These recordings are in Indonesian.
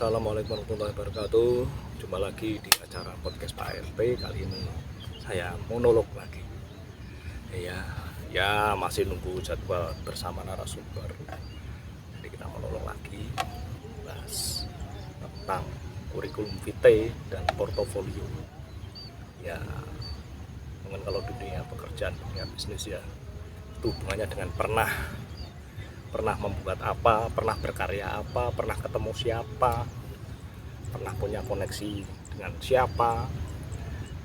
Assalamualaikum warahmatullahi wabarakatuh. Jumpa lagi di acara podcast Pak RT. Kali ini saya monolog lagi. Ya masih nunggu jadwal bersama narasumber. Jadi kita monolog lagi, bahas tentang kurikulum vitae dan portofolio. Ya, mungkin kalau dunia pekerjaan, dunia bisnis ya, itu hubungannya dengan pernah membuat apa, pernah berkarya apa, pernah ketemu siapa, pernah punya koneksi dengan siapa,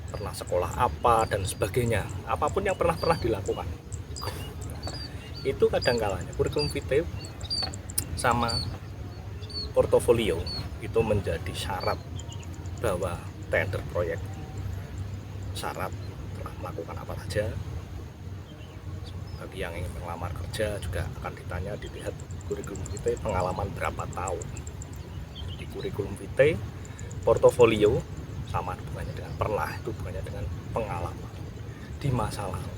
pernah sekolah apa dan sebagainya. Apapun yang pernah dilakukan, itu kadang-kalanya kurikulum vitae sama portofolio itu menjadi syarat bahwa tender proyek, syarat telah melakukan apa saja. Bagi yang ingin melamar kerja juga akan ditanya, dilihat kurikulum vitae pengalaman berapa tahun. Di kurikulum vitae, portofolio sama hubungannya dengan pernah, itu hubungannya dengan pengalaman di masa lalu.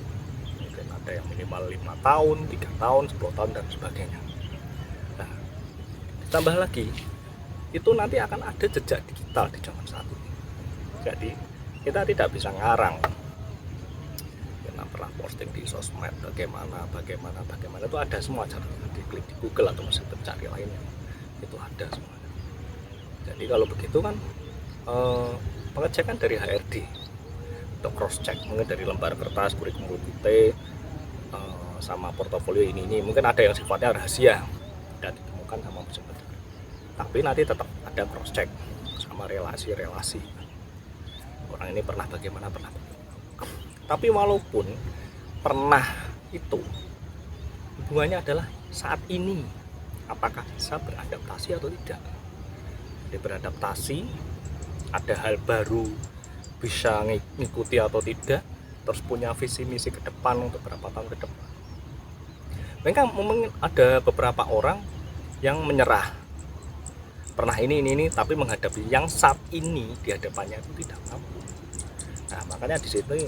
Mungkin ada yang minimal 5 tahun, 3 tahun, 10 tahun dan sebagainya. Nah, ditambah lagi itu nanti akan ada jejak digital di zaman saat ini. Jadi kita tidak bisa ngarang pernah posting di sosmed bagaimana itu ada semua, cara diklik di Google atau mesin pencari lainnya itu ada semuanya. Jadi kalau begitu kan pengecekan dari HRD untuk cross check, mungkin dari lembar kertas kurikulum vitae sama portofolio ini mungkin ada yang sifatnya rahasia dan ditemukan sama mesin pencari, tapi nanti tetap ada cross check sama relasi orang ini pernah bagaimana. Tapi walaupun pernah itu hubungannya adalah saat ini, apakah bisa beradaptasi atau tidak. Jadi beradaptasi, ada hal baru, bisa ngikuti atau tidak, terus punya visi misi ke depan untuk berapa tahun ke depan. Memang ada beberapa orang yang menyerah, pernah ini tapi menghadapi yang saat ini di hadapannya itu tidak mampu. Nah, makanya di sini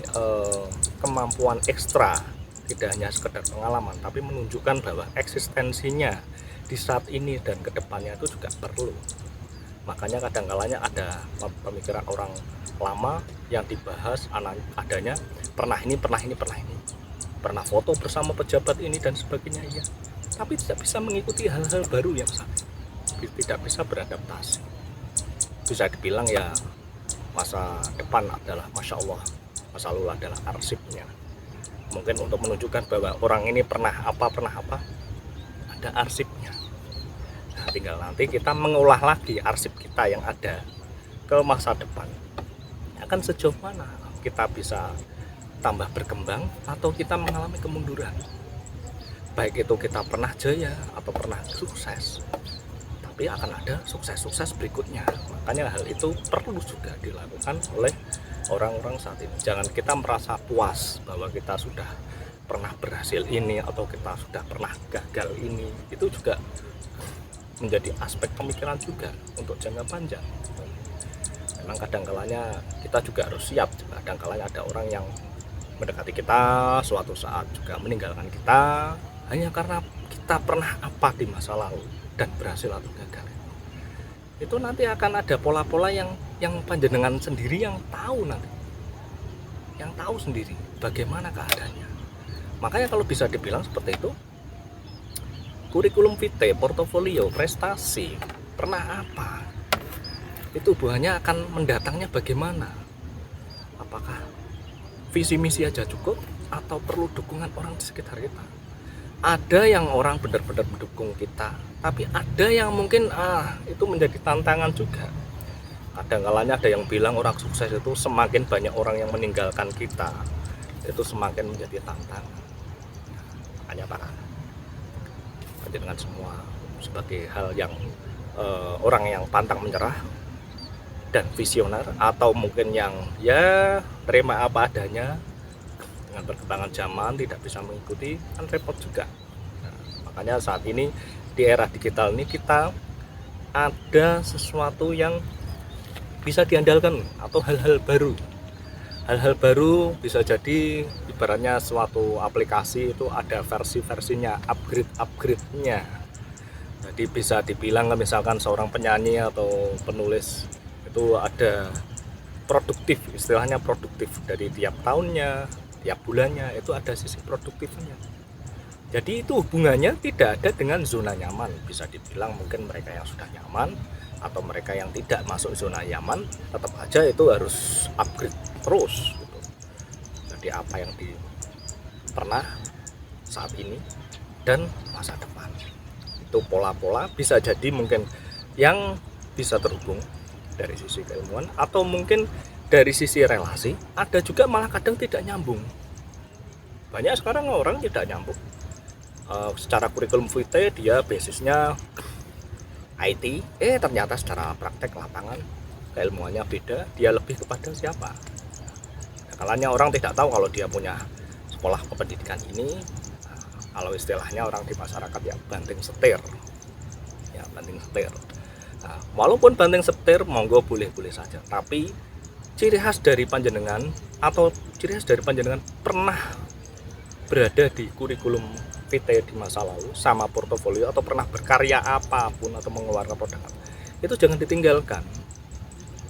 kemampuan ekstra tidak hanya sekedar pengalaman, tapi menunjukkan bahwa eksistensinya di saat ini dan kedepannya itu juga perlu. Makanya kadang-kalanya ada pemikiran orang lama yang dibahas adanya pernah ini, pernah foto bersama pejabat ini dan sebagainya, ya. Tapi tidak bisa mengikuti hal-hal baru yang saat ini, tidak bisa beradaptasi. Bisa dibilang ya, masa depan adalah Masya Allah, masa lalu adalah arsipnya. Mungkin untuk menunjukkan bahwa orang ini pernah apa, ada arsipnya. Nah, tinggal nanti kita mengolah lagi arsip kita yang ada ke masa depan. Akan sejauh mana kita bisa tambah berkembang atau kita mengalami kemunduran. Baik itu kita pernah jaya atau pernah sukses, tapi akan ada sukses berikutnya. Makanya hal itu perlu juga dilakukan oleh orang-orang saat ini. Jangan kita merasa puas bahwa kita sudah pernah berhasil ini atau kita sudah pernah gagal ini. Itu juga menjadi aspek pemikiran juga untuk jangka panjang. Memang kadang-kalanya kita juga harus siap. Kadang-kalanya ada orang yang mendekati kita, suatu saat juga meninggalkan kita hanya karena kita pernah apa di masa lalu dan berhasil atau gagal. Itu nanti akan ada pola-pola yang panjenengan sendiri yang tahu nanti, yang tahu sendiri bagaimana keadaannya. Makanya kalau bisa dibilang seperti itu, kurikulum vitae, portofolio, prestasi, pernah apa, itu hubungannya akan mendatangnya bagaimana. Apakah visi misi aja cukup atau perlu dukungan orang di sekitar kita? Ada yang orang benar-benar mendukung kita, tapi ada yang mungkin itu menjadi tantangan juga. Kadang-kalanya ada yang bilang orang sukses itu semakin banyak orang yang meninggalkan kita, itu semakin menjadi tantangan. Makanya para dengan semua sebagai hal yang orang yang pantang menyerah dan visioner, atau mungkin yang ya terima apa adanya, dengan perkembangan zaman tidak bisa mengikuti, kan repot juga. Nah, makanya saat ini di era digital ini kita ada sesuatu yang bisa diandalkan atau hal-hal baru bisa jadi ibaratnya suatu aplikasi itu ada versi-versinya, upgrade-nya. Jadi bisa dibilang misalkan seorang penyanyi atau penulis itu ada produktif, istilahnya produktif dari tiap tahunnya, tiap bulannya itu ada sisi produktifnya. Jadi itu hubungannya tidak ada dengan zona nyaman. Bisa dibilang mungkin mereka yang sudah nyaman atau mereka yang tidak masuk zona nyaman, tetap aja itu harus upgrade terus gitu. Jadi apa yang pernah, saat ini, dan masa depan itu pola-pola bisa jadi mungkin yang bisa terhubung dari sisi keilmuan atau mungkin dari sisi relasi. Ada juga malah kadang tidak nyambung. Banyak sekarang orang tidak nyambung. Secara kurikulum vitae dia basisnya IT, ternyata secara praktek lapangan keilmuannya beda. Dia lebih kepada siapa? Kalanya orang tidak tahu kalau dia punya sekolah kependidikan ini. Kalau istilahnya orang di masyarakat ya banting setir, ya banting setir. Nah, walaupun banting setir monggo boleh-boleh saja, tapi ciri khas dari panjenengan atau ciri khas dari panjenengan pernah berada di kurikulum vitae di masa lalu sama portofolio atau pernah berkarya apapun atau mengeluarkan produk, itu jangan ditinggalkan.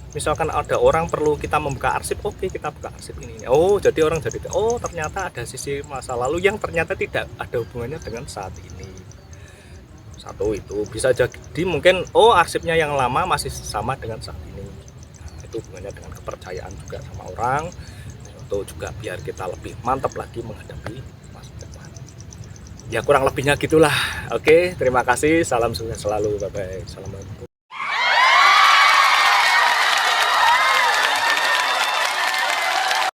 Misalkan ada orang perlu kita membuka arsip, oke kita buka arsip ini. Oh jadi orang jadi ternyata ada sisi masa lalu yang ternyata tidak ada hubungannya dengan saat ini. Satu itu bisa jadi mungkin arsipnya yang lama masih sama dengan saat ini. Nah, itu hubungannya dengan kepercayaan juga sama orang. Itu juga biar kita lebih mantap lagi menghadapi masa depan. Ya kurang lebihnya gitulah. Oke, terima kasih. Salam sukses selalu. Bye bye. Assalamualaikum.